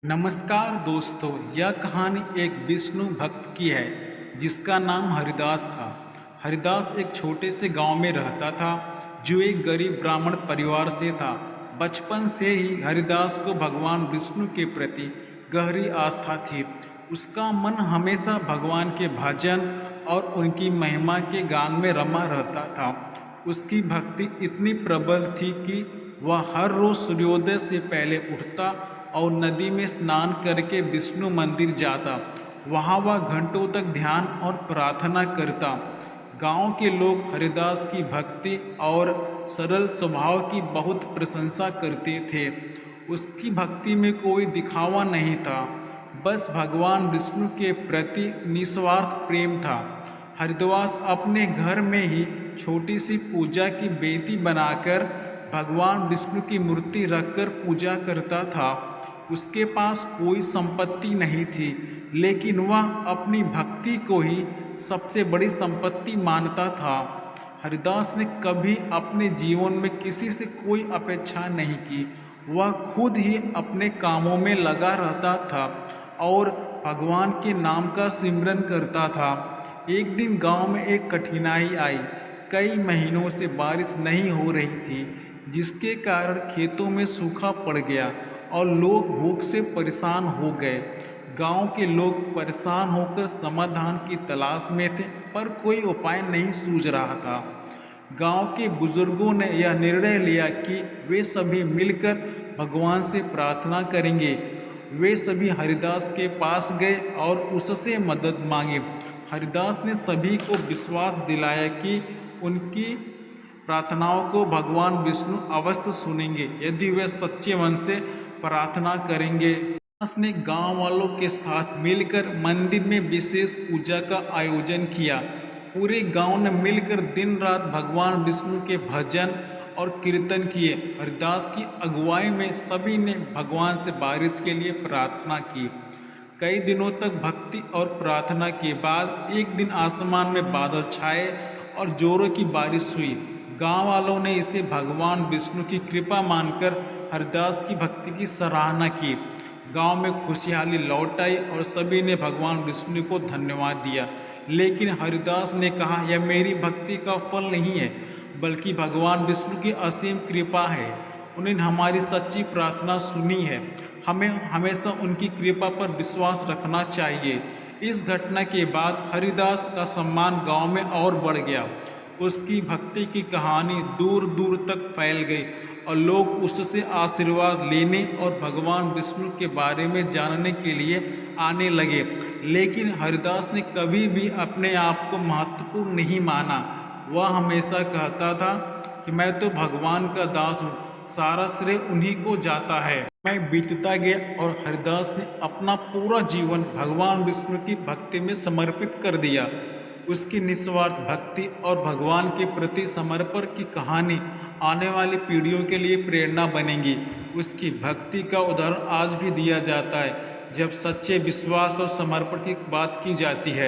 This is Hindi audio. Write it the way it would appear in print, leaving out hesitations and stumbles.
नमस्कार दोस्तों, यह कहानी एक विष्णु भक्त की है जिसका नाम हरिदास था। हरिदास एक छोटे से गांव में रहता था जो एक गरीब ब्राह्मण परिवार से था। बचपन से ही हरिदास को भगवान विष्णु के प्रति गहरी आस्था थी। उसका मन हमेशा भगवान के भजन और उनकी महिमा के गान में रमा रहता था। उसकी भक्ति इतनी प्रबल थी कि वह हर रोज सूर्योदय से पहले उठता और नदी में स्नान करके विष्णु मंदिर जाता। वहाँ वह घंटों तक ध्यान और प्रार्थना करता। गांव के लोग हरिदास की भक्ति और सरल स्वभाव की बहुत प्रशंसा करते थे। उसकी भक्ति में कोई दिखावा नहीं था, बस भगवान विष्णु के प्रति निस्वार्थ प्रेम था। हरिदास अपने घर में ही छोटी सी पूजा की वेदी बनाकर भगवान विष्णु की मूर्ति रखकर पूजा करता था। उसके पास कोई संपत्ति नहीं थी, लेकिन वह अपनी भक्ति को ही सबसे बड़ी संपत्ति मानता था। हरिदास ने कभी अपने जीवन में किसी से कोई अपेक्षा नहीं की। वह खुद ही अपने कामों में लगा रहता था और भगवान के नाम का सिमरन करता था। एक दिन गांव में एक कठिनाई आई। कई महीनों से बारिश नहीं हो रही थी, जिसके कारण खेतों में सूखा पड़ गया और लोग भूख से परेशान हो गए। गांव के लोग परेशान होकर समाधान की तलाश में थे, पर कोई उपाय नहीं सूझ रहा था। गांव के बुजुर्गों ने यह निर्णय लिया कि वे सभी मिलकर भगवान से प्रार्थना करेंगे। वे सभी हरिदास के पास गए और उससे मदद मांगी। हरिदास ने सभी को विश्वास दिलाया कि उनकी प्रार्थनाओं को भगवान विष्णु अवश्य सुनेंगे यदि वे सच्चे मन से प्रार्थना करेंगे। हरिदास ने गांव वालों के साथ मिलकर मंदिर में विशेष पूजा का आयोजन किया। पूरे गांव ने मिलकर दिन रात भगवान विष्णु के भजन और कीर्तन किए। हरिदास की अगुवाई में सभी ने भगवान से बारिश के लिए प्रार्थना की। कई दिनों तक भक्ति और प्रार्थना के बाद एक दिन आसमान में बादल छाए और जोरों की बारिश हुई। गांव वालों ने इसे भगवान विष्णु की कृपा मानकर हरिदास की भक्ति की सराहना की। गांव में खुशहाली लौट आई और सभी ने भगवान विष्णु को धन्यवाद दिया। लेकिन हरिदास ने कहा, यह मेरी भक्ति का फल नहीं है, बल्कि भगवान विष्णु की असीम कृपा है। उन्होंने हमारी सच्ची प्रार्थना सुनी है। हमें हमेशा उनकी कृपा पर विश्वास रखना चाहिए। इस घटना के बाद हरिदास का सम्मान गांव में और बढ़ गया। उसकी भक्ति की कहानी दूर दूर तक फैल गई और लोग उससे आशीर्वाद लेने और भगवान विष्णु के बारे में जानने के लिए आने लगे। लेकिन हरिदास ने कभी भी अपने आप को महत्वपूर्ण नहीं माना। वह हमेशा कहता था कि मैं तो भगवान का दास हूँ, सारा श्रेय उन्हीं को जाता है। मैं बीतता गया और हरिदास ने अपना पूरा जीवन भगवान विष्णु की भक्ति में समर्पित कर दिया। उसकी निस्वार्थ भक्ति और भगवान के प्रति समर्पण की कहानी आने वाली पीढ़ियों के लिए प्रेरणा बनेगी। उसकी भक्ति का उदाहरण आज भी दिया जाता है जब सच्चे विश्वास और समर्पण की बात की जाती है।